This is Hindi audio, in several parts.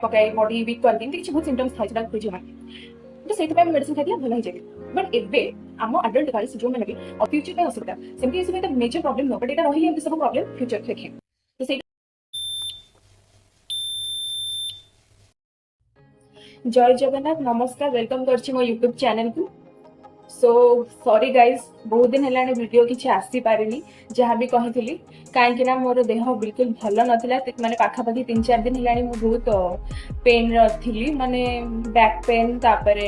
पकाए बॉडी वीक कर दिए किसी बहुत सिम्पटम्स था जोटा बुझे माने तो से मेडिसिन खाई भल हो जाए बट एबे आम अडल्ट गाइस जो मैंने भी फ्यूचर में असुविधा सेमती सब तो मेजर प्रॉब्लम नो बट एटा रही एमती सब प्रॉब्लम फ्यूचर देखे तो से जय जगन्नाथ नमस्कार वेलकम करछि मो यूट्यूब चैनल को सो सॉरी गाइज बहुत दिन है वीडियो किसी आसी पारे जहाँ भी कही कहीं मोर देह बिल्कुल भल नाला माने पाखापाखि 3-4 दिन है बहुत पेन थी माने बैक पेन तापर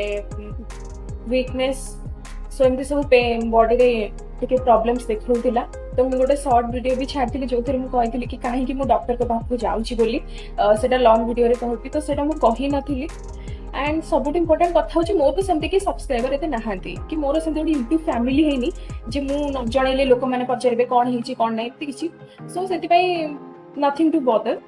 वीकनेस सो एमती सब बॉडी टे प्रॉब्लम्स देखा तो मुझे गोटे शॉर्ट वीडियो भी छाड़ी जो थी मुझे कि कहीं मुझे डॉक्टर के पास जाऊँगी लॉन्ग वीडियो कहूँ तो सेटा मुझे कही नी एंड सब इम्पोर्टेंट कथा हूँ मोर तो सेमती कि सब्सक्राइबर एते नहांती कि मोर सेमती गोटे यूट्यूब फैमिली है जे मु जनइले लोक मैंने पचारे कौन होती कौन ना किसी सो से नथिंग टू बदर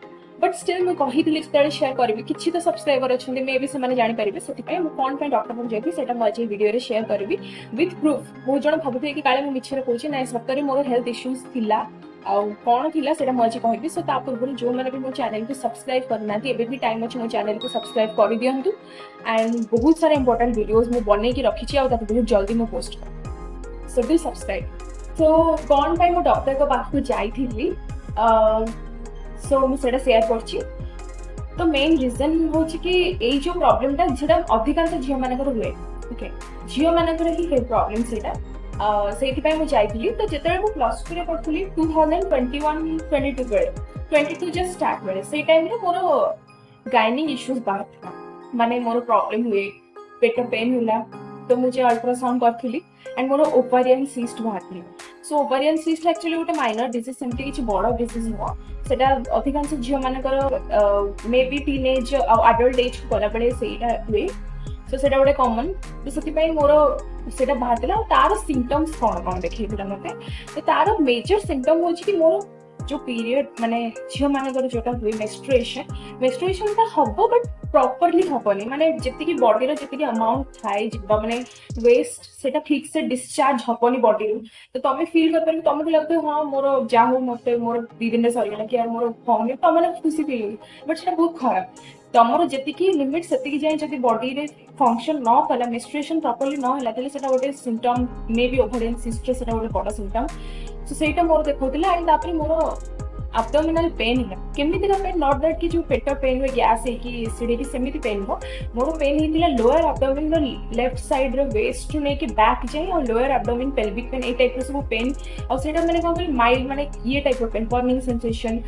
बट स्टिल मुझे कही शेयर करी किसी तो सब्सक्राइबर अच्छा मे भी से जानीपारे से कौन डॉक्टर पास जाइए से मुझे वीडियो शेयर करी विथ प्रूफ बहुत जन भावुए कि काले मुझे मिछरे कौन ना सतरे मोर हेल्थ इश्यूज थिला कौन थी मुझे कहबी सो पूर्व जो मैंने भी मो चैनल को सब्सक्राइब करना भी टाइम अच्छे मो चैनल को सब्सक्राइब कर दिंतु एंड बहुत सारा इंपोर्टेंट वीडियोस मुझे बनई रखी बहुत जल्दी मुझे पोस्ट सो डू सब्सक्राइब तो कौन पाई मो डॉक्टर को पास जाइली सो मुझे शेयर कर तो मेन रीजन हूँ कि यही जो प्रोब्लेमटा जेटा अधिकांश झील मानक हुए ओके झील मानक ही प्रोब्लेम से जाइली तो जिते मुझे प्लस टू पढ़ी 2021-22 बेले 22 जस्ट स्टार्ट बेले से टाइम मोर गाइनिंग इश्यूज बाहर माने मोर प्रॉब्लम हुए पेट पेन होला तो मुझे अल्ट्रासाउंड करी एंड मोर ओवारियन सिस्ट बाहर सो ओवारियन सिस्ट एक्चुअली गोटे माइनर डिजीज सेमती किसी बड़ डिजीज नुह सेटा अधिकांश झील मानकर may be teenage adult age को गला बेले सेटा हुए सो सेटा गोटे कॉमन तो से मोर सेटा बाहर तार सिम्पटम्स कौन कौन देखी मत तो तार मेजर सिम्पटम हो कि मोर जो पीरियड माने झील मानकर जोटा हुए मेस्ट्रुएशन हम बट प्रॉपरली हेनी माने जी बॉडी जी अमाउंट थाए माने वेस्ट से ठीक से डिस्चार्ज हेनी बॉडी तो तुम फील कर तुमको लगता है हाँ मोर जा मत मोर 2 दिन सरीगला कि मोर हम तुम मैंने खुशी फील हो बट से बहुत खराब तुम जी लिमिट से जाए जब बॉडी रे फंक्शन न कला मेस्ट्रुएशन प्रॉपरली ना गोटे symptom may be ovarian cyst से गोटे बड़ सिम्पटम सो सेटा मोर देखा एंड मोर abdominal पेन है केमितिका पेन नॉट दैट कि जो पेट पेन हुए गैस है कि एसिडिटी सेमिति पेन हो मोर पेन हिला लोअर एब्डोमेन लेफ्ट साइड रो वेस्ट टू नेकी बैक जाए और लोअर एब्डोमेन पेल्विक पेन ए टाइप रो सब पेन और सेटा मैंने कहबे माइल्ड माने ये टाइप रो पेन बर्निंग सेंसेशन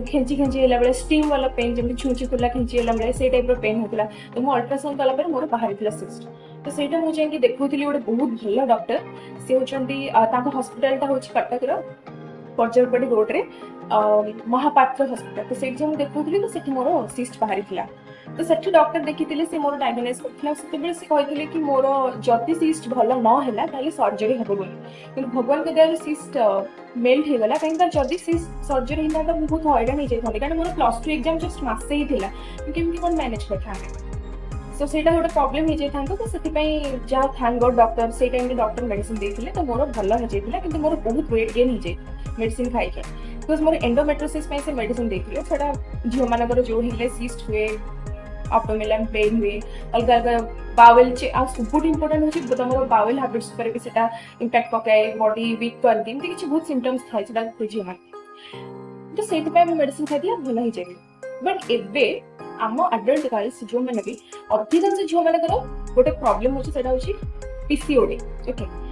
खेंची खेंची होला बेले स्टीम वाला पेन जेमि छुची खुला खेंची होला बेले से टाइप रो पेन होतला तो मो अल्ट्रासाउंड कला पर मोर बाहर थिला सिस्ट तो सेटा मु जाई कि देखुथिली गोटे बहुत भलो डॉक्टर से होचंती ताको हॉस्पिटल ता होची कटक रो पर्जरपड़ी रोड रे महापात्र हॉस्पिटल तो से देखुली तो से मोर सिस्ट बाहरी तो से डॉक्टर देखी से मोर डायग्नोसिस करते से कहते कि मोर जदि सिस्ट भल ना सर्जरी हे कि भगवान के दया सिस्ट मेल्ट हो गला कहीं जदि सिस्ट सर्जरी होता तो बहुत हैरान हो जाती कारण मोर +2 एग्जाम जस्ट मसे ही केमती कौन मैनेज करते सो सेटा गोटे प्रॉब्लम हो जाता तो से जहाँ थैंक गॉड डॉक्टर से टाइम डॉक्टर मेडिसिन देते तो मोर भल हो जाता कि मोर बहुत वेट गेन हो जाए मेडिसिन खाई बिकज मोर एंडोमेट्रोसिस से मेडिसिन देते सेटा झील मानकर जो होते सिस्ट हुए एब्डोमिनल पेन हुए अलग अलग बावेल सब इम्पोर्टेंट हो तुम बावेल हैबिट्स पर भी सेटा इम्पैक्ट पकाए बॉडी वीक कर दी किसी बहुत सिम्पटम्स थाए झील मान तो से मेडिसिन खाई भल हो जाए बट एबे आम अडल्ट गाइस जो मैंने भी अधिकांश झील मानकर गोटे प्रॉब्लम होची पीसीओडी ओके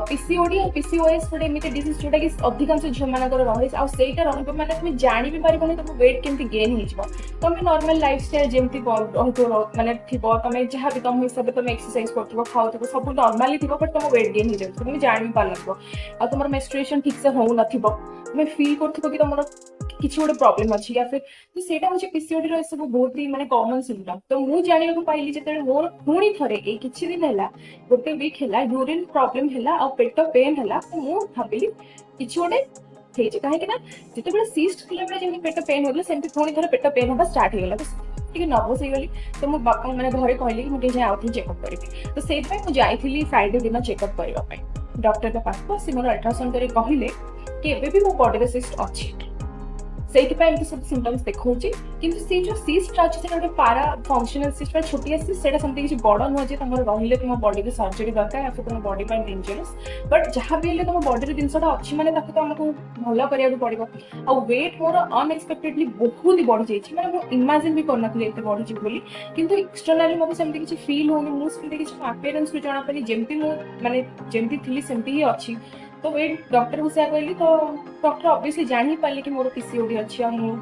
पीसीओडी और पीसीओएस गोटे एमती डिजीज जोटा कि अधिकांश झील मानकर रही आईटा रहा मैंने तुम जानी भी पार तुम वेट केमती गेन हो तुम नॉर्मल लाइफस्टाइल जमी माने तुम जहाँ भी तुम हिसाब से तुम एक्सरसाइज कर खाऊ सब नॉर्मली थी बट तुम वेट गेन हो जाए तुम जानी भी पार न तुम मेस्ट्रुएशन ठीक से हो तुम फील कर कि तुम किसी गोटे प्रॉब्लम अच्छी या फिर तो सेटा हूँ पीसीओडी रो सब बहुत ही माने कॉमन सिम्पटम तो मुझे जाना पाइली जो मोर पुणी थे किसी दिन है गोटे वीक है यूरिन प्रॉब्लम है और पेट पेन है तो मुझे भाविली किसी गोटे कहीं जिते सिस्ट थी पेट पेन होता सेमती पुणी थे पेट पेन हाँ स्टार्ट होगा तो नर्वस हो गली तो मो बापा मैंने घरे कहली कि मुझे आउ चेकअप करी तो से मुझे फ्राइडे दिन चेकअप करने डॉक्टर के पास से मोर अल्ट्रासाउंड कर कहले कि एबे भी मो बॉडी सिस्ट अच्छी ସେଇଥିପାଇଁ ଏମିତି ସବୁ ସିମ୍ପଟମ୍ସ ଦେଖାଉଛି। କିନ୍ତୁ ସେ ଯୋଉ ସିଷ୍ଟ ଅଛି ସେଟା ଗୋଟେ ପାରା ଫଙ୍କସନାଲ ସିଷ୍ଟ ବା ଛୋଟିଆ ସିଷ୍ଟ, ସେଟା ସେମିତି କିଛି ବଡ଼ ନୁହଁ ଯେ ତମର ରହିଲେ ତୁମ ବଡିକୁ ସର୍ଜରୀ ଦରକାର या फिर ତୁମ ବଡି ପାଇଁ ଡେଞ୍ଜରସ୍। ବଟ୍ ଯାହା ବି ହେଲେ ତମ ବଡିରେ ଜିନିଷଟା ଅଛି ମାନେ ତାକୁ ତ ଆମକୁ ଭଲ କରିବାକୁ ପଡିବ। ଆଉ ୱେଟ୍ ମୋର ଅନଏକ୍ସପେକ୍ଟେଡଲି ବହୁତ ବଢି ଯାଇଛି, ମାନେ ମୁଁ ଇମାଜିନ୍ ବି କରିନଥିଲି ଏତେ ବଢିଯିବ ବୋଲି। କିନ୍ତୁ ଏକ୍ସଟର୍ନାଲି ମୋତେ ସେମିତି କିଛି ଫିଲ୍ ହଉନି, ମୁଁ ସେମିତି କିଛି ଆପିୟରାନ୍ସରୁ ଜଣାପଡ଼ିନି, ଯେମିତି ମୁଁ ମାନେ ଯେମିତି ଥିଲି ସେମିତି ହିଁ ଅଛି। ତ ୱେଟ୍ ଡକ୍ଟରକୁ ସେୟା କହିଲି, ତ ଡକ୍ଟର ଅବଭିୟସଲି ଜାଣି ହିଁ ପାରିଲେ କି ମୋର PCOD ଅଛି। ଆଉ ମୁଁ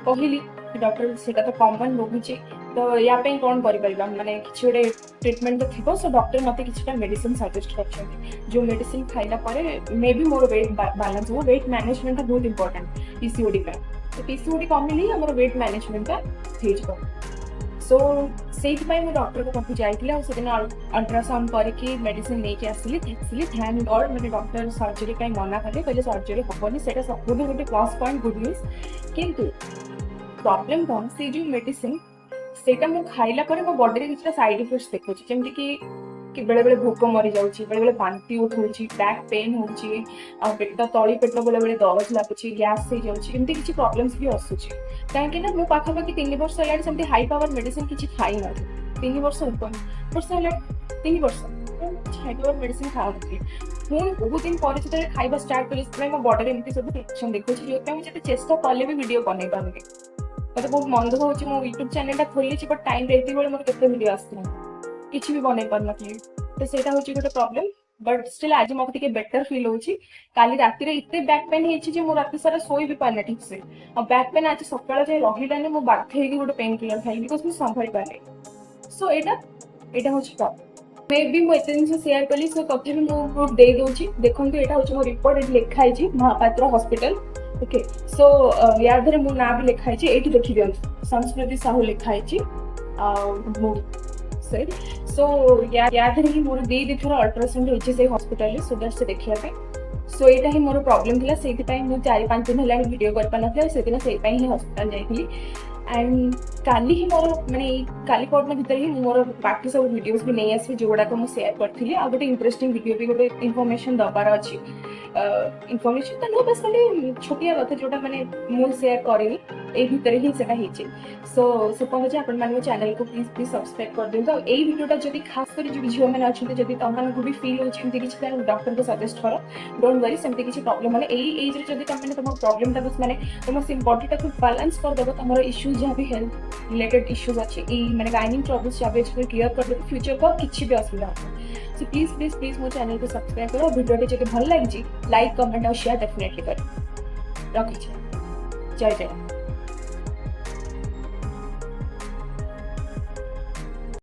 କହିଲି ଡକ୍ଟର ସେଇଟା ତ କମନ୍ ରହୁଛି, ତ ୟା ପାଇଁ କ'ଣ କରିପାରିବା, ମାନେ କିଛି ଗୋଟେ ଟ୍ରିଟମେଣ୍ଟ ତ ଥିବ। ସୋ ଡକ୍ଟର ମୋତେ କିଛିଟା ମେଡିସିନ ସଜେଷ୍ଟ କରିଛନ୍ତି, ଯେଉଁ ମେଡିସିନ ଖାଇଲା ପରେ ମେ ବି ମୋର ୱେଟ୍ ବାଲାନ୍ସ ହେବ। ୱେଟ୍ ମ୍ୟାନେଜମେଣ୍ଟଟା ବହୁତ ଇମ୍ପର୍ଟାଣ୍ଟ PCOD ପାଇଁ। ତ PCOD କମିଲେ ହିଁ ଆମର ୱେଟ୍ ମ୍ୟାନେଜମେଣ୍ଟଟା ହେଇଯିବ। सो ସେଇଥିପାଇଁ ମୁଁ ଡକ୍ଟରଙ୍କ ପାଖକୁ ଯାଇଥିଲି, ଆଉ ସେଦିନ ଅଲ୍ଟ୍ରାସାଉଣ୍ଡ କରିକି ମେଡିସିନ ନେଇକି ଆସିଲି। ଥ୍ୟାଙ୍କ ଗଡ୍, ମାନେ ଡକ୍ଟର ସର୍ଜରୀ ପାଇଁ ମନା କଲେ, କହିଲେ ସର୍ଜରୀ ହବନି। ସେଇଟା ସବୁଠୁ ଗୋଟେ ପ୍ଲସ୍ ପଏଣ୍ଟ, ଗୁଡ୍ ନ୍ୟୁଜ୍। କିନ୍ତୁ ପ୍ରୋବ୍ଲେମ୍ କ'ଣ, ସେ ଯେଉଁ ମେଡିସିନ ସେଇଟା ମୁଁ ଖାଇଲା ପରେ ମୋ ବଡିରେ କିଛିଟା ସାଇଡ୍ ଇଫେକ୍ଟସ୍ ଦେଖୁଛି, ଯେମିତିକି ବେଳେବେଳେ ଭୋକ ମରିଯାଉଛି, ବେଳେବେଳେ ବାନ୍ତି ଉଠଉଛି, ବ୍ୟାକ୍ ପେନ୍ ହେଉଛି, ଆଉ ପେଟ ତଳି ପେଟ ବେଳେବେଳେ ଦରଜ ଲାଗୁଛି, ଗ୍ୟାସ୍ ହେଇଯାଉଛି, ଏମିତି କିଛି ପ୍ରୋବ୍ଲେମ୍ସ ବି ଆସୁଛି। କାହିଁକି ନା ମୁଁ ପାଖାପାଖି 3 ବର୍ଷ ହେଲାଣି ସେମିତି ହାଇ ପାୱାର ମେଡିସିନ କିଛି ଖାଇନଥିଲି। 3 ବର୍ଷ ଉପରେ, ବର୍ଷ ହେଲାଣି 3 ବର୍ଷ କିଛି ହାଇ ପାୱାର ମେଡିସିନ ଖାଉନଥିଲି। ପୁଣି ବହୁତ ଦିନ ପରେ ଯେତେବେଳେ ଖାଇବା ଷ୍ଟାର୍ଟ କଲି, ସେଥିପାଇଁ ମୋ ବଡିରେ ଏମିତି ସବୁ ରିଆକ୍ସନ୍ ଦେଖୁଛି, ଯେଉଁଥିପାଇଁ ମୁଁ ଯେତେ ଚେଷ୍ଟା କଲେ ବି ଭିଡ଼ିଓ ବନେଇ ପାରୁନି। ମୋତେ ବହୁତ ମନ ଦୁଃଖ ହେଉଛି। ମୋ ୟୁଟ୍ୟୁବ୍ ଚ୍ୟାନେଲଟା ଖୋଲିଛି, ବଟ୍ ଟାଇମ୍ରେ ଏତିକିବେଳେ ମୋର କେତେ ଭିଡ଼ିଓ ଆସିଥିଲା, କିଛି ବି ବନେଇ ପାରୁନଥିଲି। ତ ସେଇଟା ହେଉଛି ଗୋଟେ ପ୍ରୋବ୍ଲେମ୍। ବଟ୍ ଷ୍ଟିଲ୍ ଆଜି ମୋତେ ଟିକେ ବେଟର ଫିଲ୍ ହେଉଛି। କାଲି ରାତିରେ ଏତେ ବ୍ୟାକ୍ ପେନ୍ ହେଇଛି ଯେ ମୁଁ ରାତି ସାରା ଶୋଇ ବି ପାରିନି ଠିକ୍ ସେ। ଆଉ ବ୍ୟାକ୍ ପେନ୍ ଆଜି ସକାଳ ଯାଏ ରହିଲାନି, ମୁଁ ବାଧ୍ୟ ହେଇକି ଗୋଟେ ପେନ୍ କିଲର ଖାଇଲି, ବିକଜ ମୁଁ ସମ୍ଭାଳି ପାରିନି। ସୋ ଏଇଟା ହେଉଛି ପ୍ରୋବ୍ଲେମ୍। ମେ ବି ମୁଁ ଏତେ ଜିନିଷ ସେୟାର କଲି, ସୋ ତଥାପି ମୁଁ ପ୍ରୁଫ୍ ଦେଇ ଦେଉଛି। ଦେଖନ୍ତୁ, ଏଇଟା ହେଉଛି ମୋ ରିପୋର୍ଟ, ଏଠି ଲେଖା ହେଇଛି ମହାପାତ୍ର ହସ୍ପିଟାଲ। ଓକେ, ସୋ ୟା ଦେହରେ ମୋ ନାଁ ବି ଲେଖା ହେଇଛି, ଏଇଠି ଦେଖିଦିଅନ୍ତୁ, ସଂସ୍କୃତି ସାହୁ ଲେଖା ହେଇଛି। ଆଉ ମୁଁ ସୋ ୟା ଦେହରେ ହିଁ ମୋର ଦୁଇ ଥର ଅଲ୍ଟ୍ରାସାଉଣ୍ଡ ହେଇଛି ସେଇ ହସ୍ପିଟାଲରେ, ସୋ ଦ୍ୟାଟ୍ ସେ ଦେଖିବା ପାଇଁ। ସୋ ଏଇଟା ହିଁ ମୋର ପ୍ରୋବ୍ଲେମ୍ ଥିଲା, ସେଇଥିପାଇଁ ମୁଁ 4-5 ଦିନ ହେଲାଣି ଭିଡ଼ିଓ କରିପାରିନଥିଲି। ଆଉ ସେଦିନ ସେଇପାଇଁ ହିଁ ହସ୍ପିଟାଲ ଯାଇଥିଲି। ଆଣ୍ଡ କାଲି ହିଁ ମୋର ମାନେ କାଲି ପରଦିନ ଭିତରେ ହିଁ ମୁଁ ମୋର ବାକି ସବୁ ଭିଡ଼ିଓସ୍ ବି ନେଇ ଆସିବି, ଯେଉଁଗୁଡ଼ାକ ମୁଁ ସେୟାର କରିଥିଲି। ଆଉ ଗୋଟେ ଇଣ୍ଟରେଷ୍ଟିଂ ଭିଡ଼ିଓ ବି, ଗୋଟେ ଇନଫର୍ମେସନ୍ ଦେବାର ଅଛି। ଇନଫର୍ମେସନ୍ ତ ନୁହଁ, ବାସ୍ ଖାଲି ଛୋଟିଆ କଥା ଯେଉଁଟା ମାନେ ମୁଁ ସେୟାର କରିନି, ଏଇ ଭିତରେ ହିଁ ସେଟା ହେଇଛି। ସୋ ସେ କହୁଛି ଆପଣମାନେ ମୋ ଚ୍ୟାନେଲକୁ ପ୍ଲିଜ୍ ସବସ୍କ୍ରାଇବ୍ କରିଦିଅନ୍ତୁ। ଆଉ ଏଇ ଭିଡ଼ିଓଟା ଯଦି ଖାସ୍ କରି ଯେଉଁ ଝିଅମାନେ ଅଛନ୍ତି, ଯଦି ତମମାନଙ୍କୁ ବି ଫିଲ୍ ହେଉଛି ଏମିତି କିଛି, ତାହେଲେ ଡକ୍ଟରଙ୍କୁ ସଜେଷ୍ଟ କର। ଡୋଣ୍ଟ ୱରି, ସେମିତି କିଛି ପ୍ରୋବ୍ଲେମ୍ ମାନେ ଏଇ ଏଜ୍ରେ ଯଦି ତମେ ତମ ପ୍ରୋବ୍ଲେମଟାକୁ ମାନେ ତମ ସେ ବଡିଟାକୁ ବାଲାନ୍ସ କରିଦେବ, ତମର ଇସ୍ୟୁଜ୍ ଯାହା ବି ହେଲ୍ଥ ରିଲେଟେଡ୍ ଇସ୍ୟୁଜ୍ ଅଛି, ଏଇ ମାନେ ଗାଇନିଂ ଟ୍ରବୁଲ୍ସ ଯାହା ବି ଅଛି କ୍ଲିୟର କରିଦେବ, ଫ୍ୟୁଚରକୁ କିଛି ବି ଅସୁବିଧା ହବନି। ସୋ ପ୍ଲିଜ୍ ମୋ ଚ୍ୟାନେଲକୁ ସବସ୍କ୍ରାଇବ୍ କର। ଭିଡ଼ିଓଟି ଯଦି ଭଲ ଲାଗିଛି, ଲାଇକ୍, କମେଣ୍ଟ ଆଉ ସେୟାର ଡେଫିନେଟଲି କର। ରଖୁଛି, ଜୟ ଜଗନ୍ନାଥ।